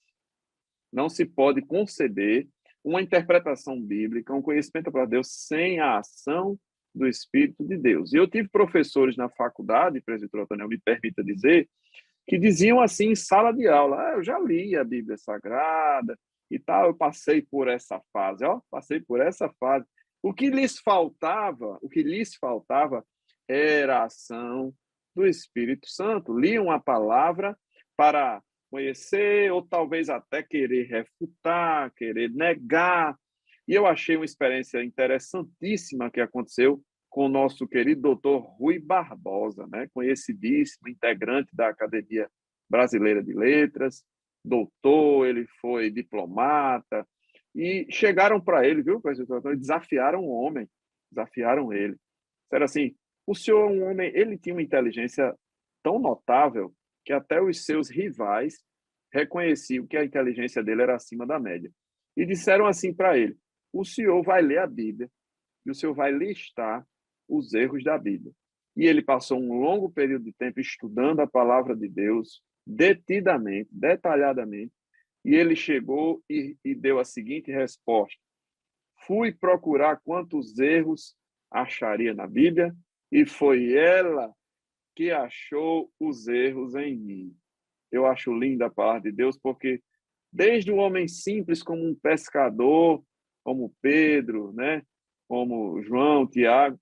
Não se pode conceder uma interpretação bíblica, um conhecimento para Deus sem a ação do Espírito de Deus. E eu tive professores na faculdade, presbítero Antônio, me permita dizer, que diziam assim em sala de aula: eu já li a Bíblia Sagrada e tal, eu passei por essa fase, passei por essa fase. O que lhes faltava era a ação do Espírito Santo. Liam a palavra para conhecer ou talvez até querer refutar, querer negar. E eu achei uma experiência interessantíssima que aconteceu com o nosso querido doutor Rui Barbosa, né? Conhecidíssimo, integrante da Academia Brasileira de Letras, doutor, ele foi diplomata, e chegaram para ele, viu, presidente? Desafiaram o homem, desafiaram ele. Disseram assim: o senhor é um homem, ele tinha uma inteligência tão notável que até os seus rivais reconheciam que a inteligência dele era acima da média. E disseram assim para ele: o senhor vai ler a Bíblia e o senhor vai listar os erros da Bíblia. E ele passou um longo período de tempo estudando a palavra de Deus, detidamente, detalhadamente, e ele chegou e deu a seguinte resposta: fui procurar quantos erros acharia na Bíblia, e foi ela que achou os erros em mim. Eu acho linda a palavra de Deus, porque desde um homem simples como um pescador, como Pedro, né, como João, Tiago,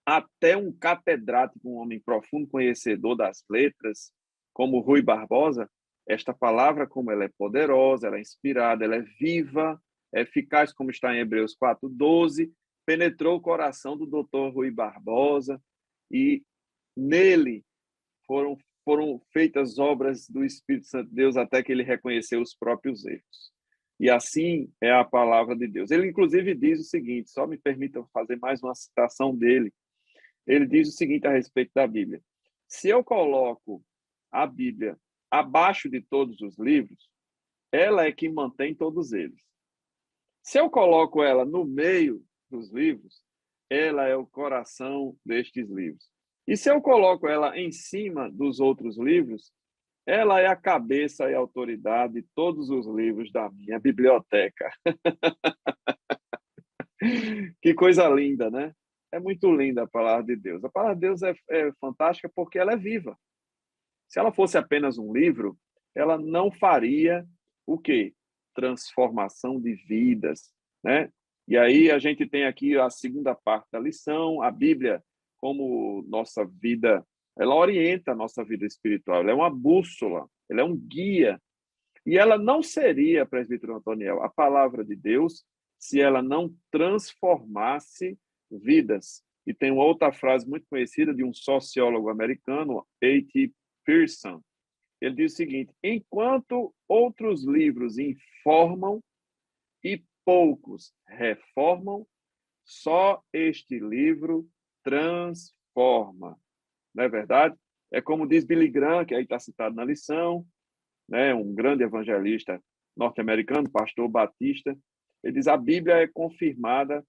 até um catedrático, um homem profundo conhecedor das letras, como Rui Barbosa, esta palavra, como ela é poderosa, ela é inspirada, ela é viva, é eficaz, como está em Hebreus 4:12, penetrou o coração do doutor Rui Barbosa e nele foram feitas obras do Espírito Santo de Deus até que ele reconheceu os próprios erros. E assim é a palavra de Deus. Ele, inclusive, diz o seguinte, só me permitam fazer mais uma citação dele. Ele diz o seguinte a respeito da Bíblia: se eu coloco a Bíblia abaixo de todos os livros, ela é que mantém todos eles. Se eu coloco ela no meio dos livros, ela é o coração destes livros. E se eu coloco ela em cima dos outros livros, ela é a cabeça e a autoridade de todos os livros da minha biblioteca. Que coisa linda, né? É muito linda a palavra de Deus. A palavra de Deus é fantástica porque ela é viva. Se ela fosse apenas um livro, ela não faria o quê? Transformação de vidas, né? E aí a gente tem aqui a segunda parte da lição, a Bíblia como nossa vida, ela orienta a nossa vida espiritual, ela é uma bússola, ela é um guia. E ela não seria, presbítero Antoniel, a palavra de Deus se ela não transformasse vidas. E tem uma outra frase muito conhecida de um sociólogo americano, A.T. Pierson. Ele diz o seguinte: enquanto outros livros informam e poucos reformam, só este livro transforma. Não é verdade? É como diz Billy Graham, que aí está citado na lição, né, um grande evangelista norte-americano, pastor batista. Ele diz: a Bíblia é confirmada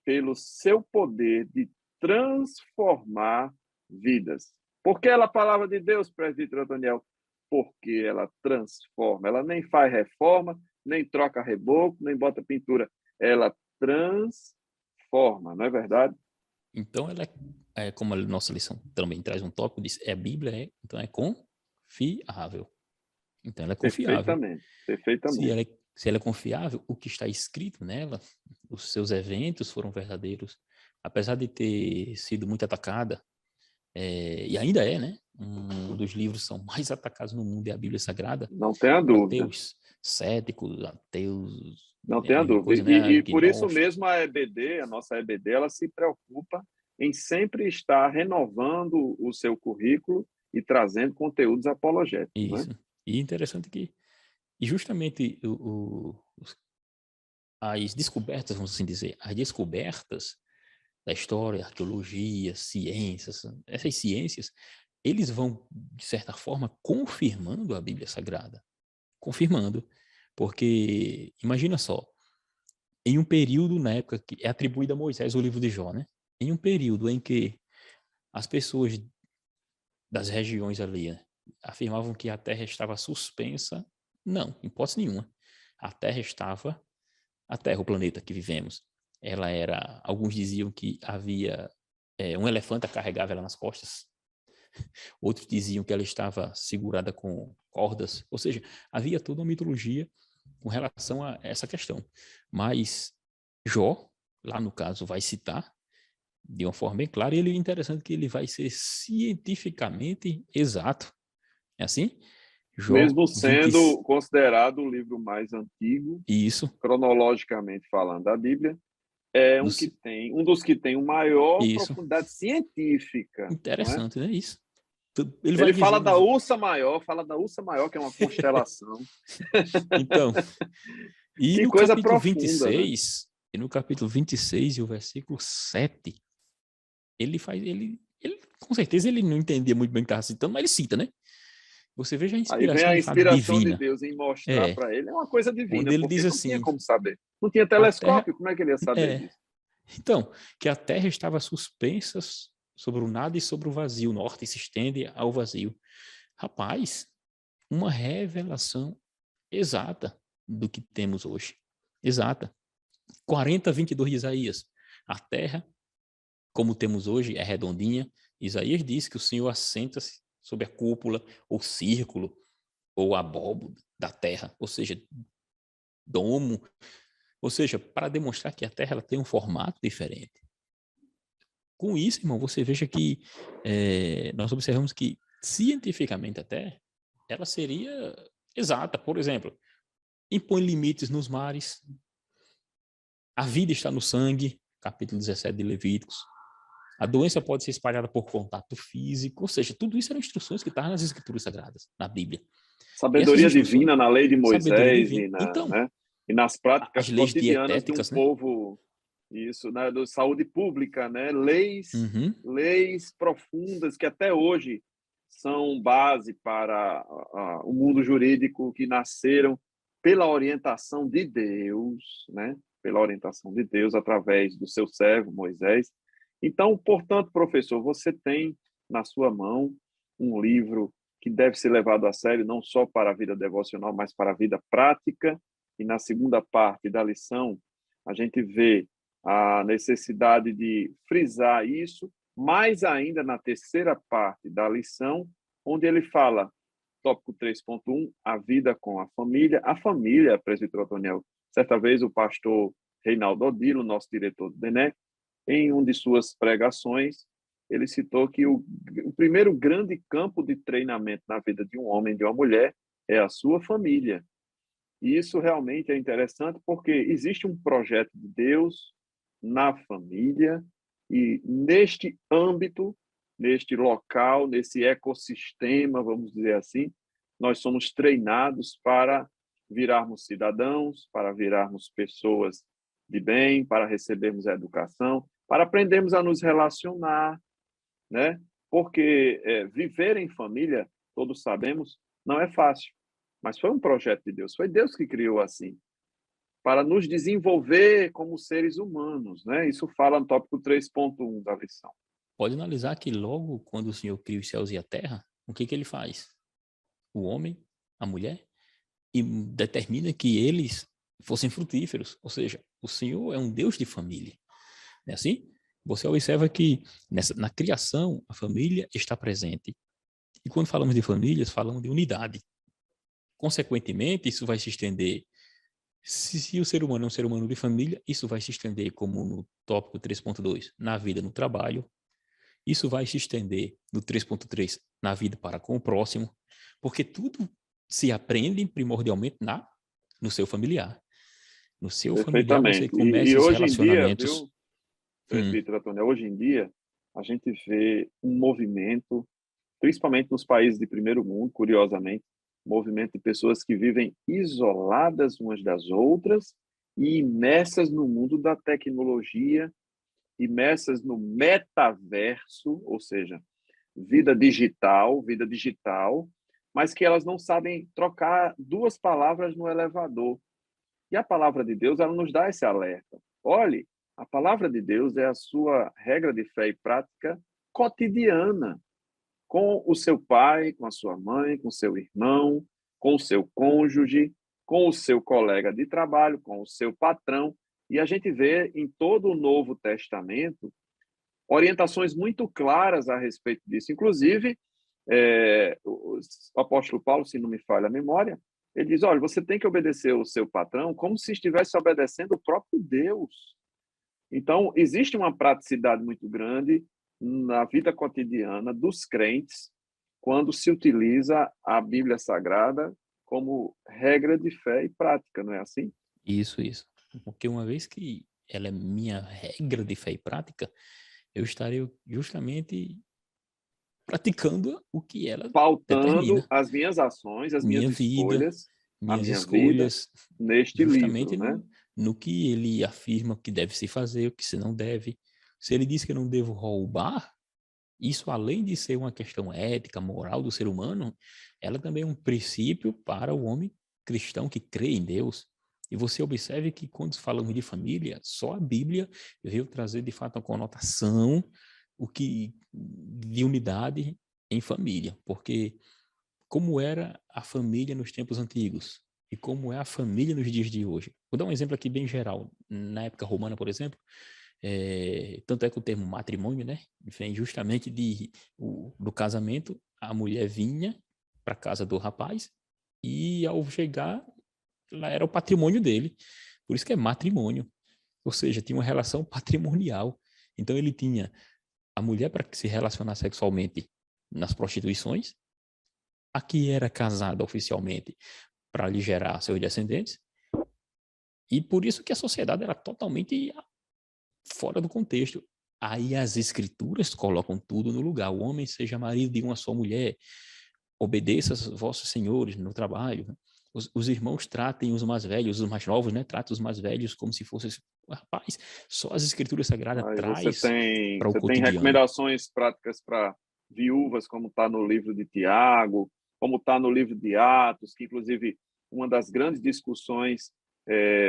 pelo seu poder de transformar vidas. Por que ela é a palavra de Deus, presbítero Antoniel? Porque ela transforma. Ela nem faz reforma, nem troca reboco, nem bota pintura. Ela transforma, não é verdade? Então, ela como a nossa lição também traz um tópico, diz, a Bíblia então é confiável. Então, ela é confiável. Perfeitamente, perfeitamente. Se ela é confiável, o que está escrito nela, os seus eventos foram verdadeiros. Apesar de ter sido muito atacada, e ainda é, né? Um dos livros são mais atacados no mundo é a Bíblia Sagrada. Não tenha Por dúvida. ateus céticos, ateus... Não É a tenha mesma dúvida. coisa, né? E por isso Agnóstico. mesmo a EBD, a nossa EBD, ela se preocupa em sempre estar renovando o seu currículo e trazendo conteúdos apologéticos, né? Isso. E interessante que e justamente as descobertas, vamos assim dizer, as descobertas da história, arqueologia, ciências, essas ciências, eles vão, de certa forma, confirmando a Bíblia Sagrada. Confirmando. Porque, imagina só, em um período, na época que é atribuído a Moisés o livro de Jó, né? Em um período em que as pessoas das regiões ali, né, afirmavam que a terra estava suspensa, não, em hipótese nenhuma. A Terra, o planeta que vivemos, ela era, alguns diziam que havia um elefante a carregava ela nas costas, outros diziam que ela estava segurada com cordas, ou seja, havia toda uma mitologia com relação a essa questão. Mas Jó, lá no caso, vai citar de uma forma bem clara, e ele é interessante que ele vai ser cientificamente exato. É assim? Jó Mesmo 20... sendo considerado o livro mais antigo, Isso. cronologicamente falando, da Bíblia, é No... um dos que tem uma maior Isso. profundidade científica, não é? Interessante, né? Isso. Ele vai Ele dizer... fala da Ursa Maior, que é uma constelação. Então, e Que no coisa capítulo profunda, né? 26, e no capítulo 26 e o versículo 7, ele com certeza ele não entendia muito bem o que estava citando, mas ele cita, né? Você veja a Aí vem inspiração a de fato inspiração de divina. Deus em mostrar É, para ele, é uma coisa onde divina, ele porque diz não tinha assim, como saber. Não tinha a terra, telescópio, como é que ele ia saber é, disso? então, que a terra estava suspensa sobre o nada e sobre o vazio, o norte se estende ao vazio. Rapaz, uma revelação exata do que temos hoje. Exata. 40:22 de Isaías. A terra, como temos hoje, é redondinha. Isaías diz que o Senhor assenta-se sobre a cúpula, ou círculo, ou abóbora da terra, ou seja, domo, ou seja, para demonstrar que a terra ela tem um formato diferente. Com isso, irmão, você veja que nós observamos que, cientificamente até, ela seria exata. Por exemplo, impõe limites nos mares, a vida está no sangue, capítulo 17 de Levíticos, a doença pode ser espalhada por contato físico, ou seja, tudo isso eram instruções que estavam nas Escrituras Sagradas, na Bíblia. E essas Sabedoria instruções, divina na lei de sabedoria Moisés divina. Então, né, e nas as práticas leis cotidianas de um dietéticas, né? povo, isso, né, de saúde pública, né, Uhum. leis profundas que até hoje são base para o mundo jurídico, que nasceram pela orientação de Deus, né, pela orientação de Deus através do seu servo Moisés. Então, portanto, professor, você tem na sua mão um livro que deve ser levado a sério não só para a vida devocional, mas para a vida prática. E na segunda parte da lição, a gente vê a necessidade de frisar isso, mais ainda na terceira parte da lição, onde ele fala, tópico 3.1, a vida com a família, presbítero Otoniel. Certa vez o pastor Reinaldo Odilo, nosso diretor do DENEC, em uma de suas pregações, ele citou que o primeiro grande campo de treinamento na vida de um homem e de uma mulher é a sua família. E isso realmente é interessante porque existe um projeto de Deus na família e neste âmbito, neste local, nesse ecossistema, vamos dizer assim, nós somos treinados para virarmos cidadãos, para virarmos pessoas de bem, para recebermos a educação, para aprendermos a nos relacionar, né? Porque viver em família, todos sabemos, não é fácil, mas foi um projeto de Deus, foi Deus que criou assim, para nos desenvolver como seres humanos, né? Isso fala no tópico 3.1 da lição. Pode analisar que logo quando o Senhor cria os céus e a terra, o que ele faz? O homem, a mulher, e determina que eles fossem frutíferos. Ou seja, o Senhor é um Deus de família. Não é assim? Você observa que na criação a família está presente. E quando falamos de famílias, falamos de unidade. Consequentemente, isso vai se estender. Se o ser humano é um ser humano de família, isso vai se estender, como no tópico 3.2, na vida no trabalho. Isso vai se estender no 3.3, na vida para com o próximo, porque tudo se aprende primordialmente no seu familiar. No seu familiar você Perfeitamente. começa os Hoje em dia, relacionamentos. viu, presbítero Antônio, hoje em dia a gente vê um movimento, principalmente nos países de primeiro mundo, curiosamente, um movimento de pessoas que vivem isoladas umas das outras e imersas no mundo da tecnologia, imersas no metaverso, ou seja, vida digital, mas que elas não sabem trocar duas palavras no elevador. E a palavra de Deus, ela nos dá esse alerta. Olhe, a palavra de Deus é a sua regra de fé e prática cotidiana, com o seu pai, com a sua mãe, com o seu irmão, com o seu cônjuge. com o seu colega de trabalho, com o seu patrão. E a gente vê em todo o Novo Testamento orientações muito claras a respeito disso. Inclusive, o apóstolo Paulo, se não me falha a memória, ele diz, olha, você tem que obedecer o seu patrão como se estivesse obedecendo o próprio Deus. Então, existe uma praticidade muito grande na vida cotidiana dos crentes quando se utiliza a Bíblia Sagrada como regra de fé e prática, não é assim? Isso, isso. Porque uma vez que ela é minha regra de fé e prática, eu estarei justamente praticando o que ela Pautando determina. as minhas ações, as minhas Minha vida, escolhas, a minhas minha vida escolhas, neste livro, justamente né? no que ele afirma que deve se fazer, o que se não deve. Se ele diz que eu não devo roubar, isso além de ser uma questão ética, moral do ser humano, ela também é um princípio para o homem cristão que crê em Deus. E você observe que quando falamos de família, só a Bíblia veio trazer de fato uma conotação o que de unidade em família, porque como era a família nos tempos antigos e como é a família nos dias de hoje. Vou dar um exemplo aqui bem geral. Na época romana, por exemplo, tanto é que o termo matrimônio, né, vem justamente do casamento, a mulher vinha para a casa do rapaz e ao chegar, ela era o patrimônio dele. Por isso que é matrimônio. Ou seja, tinha uma relação patrimonial. Então ele tinha a mulher para se relacionar sexualmente nas prostituições, a que era casada oficialmente para lhe gerar seus descendentes, e por isso que a sociedade era totalmente fora do contexto. Aí as escrituras colocam tudo no lugar. O homem seja marido de uma só mulher, obedeça aos vossos senhores no trabalho. Os irmãos tratem os mais velhos, os mais novos, né? Tratem os mais velhos como se fossem... Rapaz, só as escrituras sagradas Aí traz para o você tem cotidiano. recomendações práticas para viúvas, como está no livro de Tiago, como está no livro de Atos, que inclusive uma das grandes discussões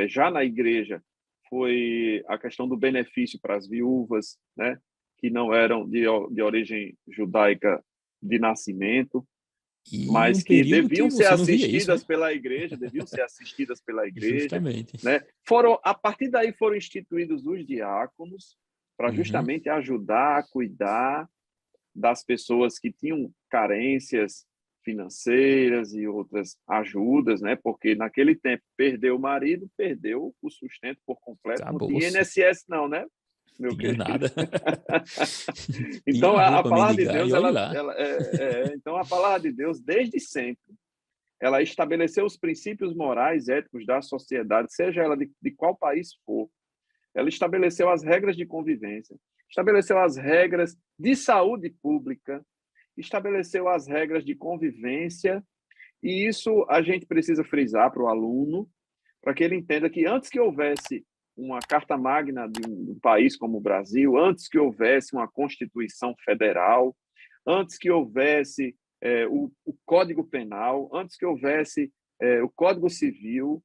já na igreja foi a questão do benefício para as viúvas, né, que não eram de origem judaica de nascimento, E um mas que período deviam que ser você não via isso, né? assistidas pela igreja, deviam ser assistidas pela igreja, Justamente. né? A partir daí foram instituídos os diáconos para Uhum. justamente ajudar a cuidar das pessoas que tinham carências financeiras e outras ajudas, né? Porque naquele tempo perdeu o marido, perdeu o sustento por completo, não tinha Acabou-se. INSS não, né? Meu Tinha querido. nada. Tinha Então a rua a para palavra de mendigar e Deus, olhe lá. então a palavra de Deus desde sempre ela estabeleceu os princípios morais, éticos da sociedade, seja ela de qual país for. Ela estabeleceu as regras de convivência, estabeleceu as regras de saúde pública, estabeleceu as regras de convivência, e isso a gente precisa frisar para o aluno, para que ele entenda que antes que houvesse uma carta magna de um país como o Brasil, antes que houvesse uma Constituição Federal, antes que houvesse o Código Penal, antes que houvesse o Código Civil,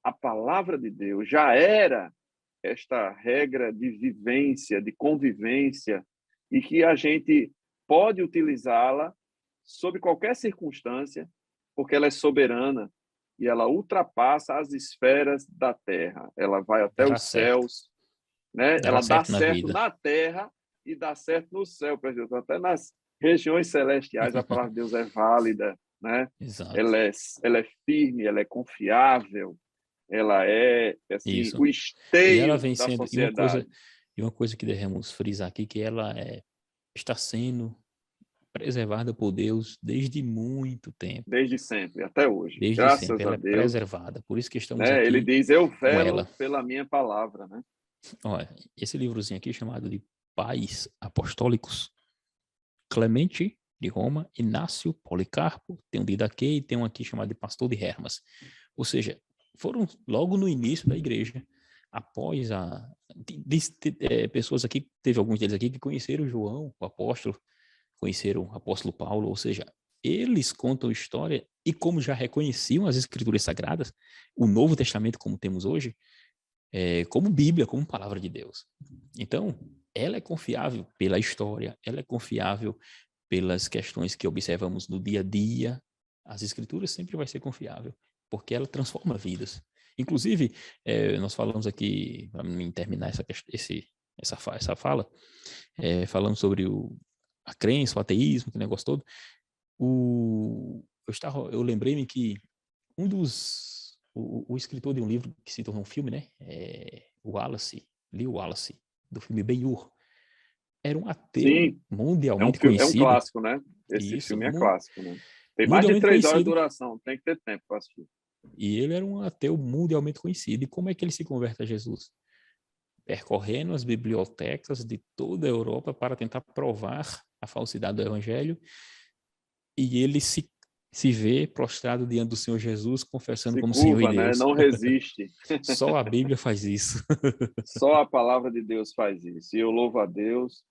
a palavra de Deus já era esta regra de vivência, de convivência, e que a gente pode utilizá-la sob qualquer circunstância, porque ela é soberana e ela ultrapassa as esferas da terra. Ela vai até Dará os certo. céus, né? Dará Ela dá certo na certo vida. na terra e dá certo no céu, por exemplo, até nas regiões celestiais a palavra de Deus é válida, né? Exato. Ela é firme, ela é confiável, ela é assim Isso. o E ela esteio vem da sendo. sociedade. E uma coisa que devemos frisar aqui, que ela está sendo preservada por Deus desde muito tempo. Desde sempre, até hoje. Desde sempre. Graças a Ela é Deus, preservada. Por isso que estamos né? Ele aqui diz: "Eu com ela. velo pela minha palavra", né? Olha, esse livrozinho aqui chamado de Pais Apostólicos, Clemente de Roma, Inácio Policarpo, tem um de Didaquê e tem um aqui chamado de Pastor de Hermas. Ou seja, foram logo no início da igreja, após pessoas aqui, teve alguns deles aqui que conheceram João, o apóstolo, conheceram o apóstolo Paulo, ou seja, eles contam história e como já reconheciam as escrituras sagradas, o Novo Testamento como temos hoje, como Bíblia, como palavra de Deus. Então, ela é confiável pela história, ela é confiável pelas questões que observamos no dia a dia. As escrituras sempre vai ser confiável. porque ela transforma vidas. Inclusive, nós falamos aqui, para mim terminar essa fala, falando sobre a crença, o ateísmo, que negócio todo, eu lembrei-me que o escritor de um livro que se tornou um filme, né? Lew Wallace, do filme Ben-Hur, era um ateu Sim, mundialmente é um conhecido. clássico, né? Esse Isso, filme é clássico, né? Tem mais de mundialmente 3 horas de conhecido. duração, tem que ter tempo para assistir. E ele era um ateu mundialmente conhecido. E como é que ele se converte a Jesus? Percorrendo as bibliotecas de toda a Europa para tentar provar a falsidade do evangelho. E ele se vê prostrado diante do Senhor Jesus, confessando Se como Senhor e curva, né? Deus. Não resiste. Só a Bíblia faz isso. Só a palavra de Deus faz isso. E eu louvo a Deus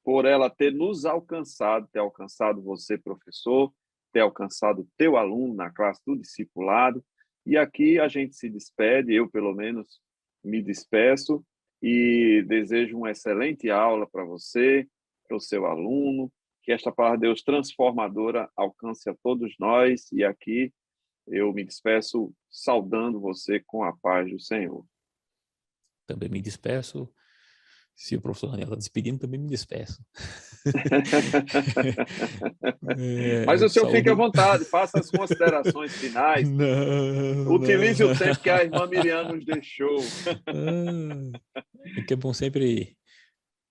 por ela ter nos alcançado, ter alcançado você, professor, ter alcançado teu aluno na classe do discipulado. E aqui a gente se despede, eu pelo menos me despeço e desejo uma excelente aula para você, para o seu aluno, que esta palavra de Deus transformadora alcance a todos nós. E aqui eu me despeço saudando você com a paz do Senhor. Também me despeço. Se o professor Daniel está despedindo, também me despeço. Mas o senhor fique à Saúde. vontade, faça as considerações finais. Utilize o tempo que a irmã Miriam nos deixou. É que é bom sempre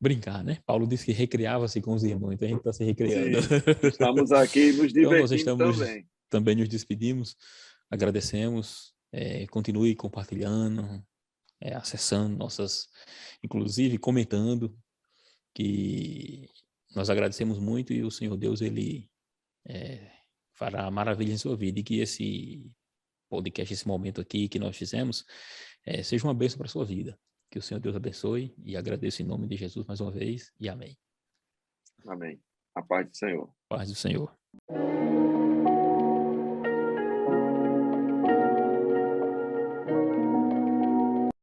brincar, né? Paulo disse que recriava-se com os irmãos, então a gente está se recriando. Sim, estamos aqui nos Então nós divertindo também nos despedimos, agradecemos, continue compartilhando, acessando inclusive comentando, que nós agradecemos muito e o Senhor Deus, Ele fará maravilha em sua vida, e que esse podcast, esse momento aqui que nós fizemos, seja uma bênção para a sua vida. Que o Senhor Deus abençoe, e agradeço em nome de Jesus mais uma vez, e amém. Amém. A paz do Senhor. Paz do Senhor.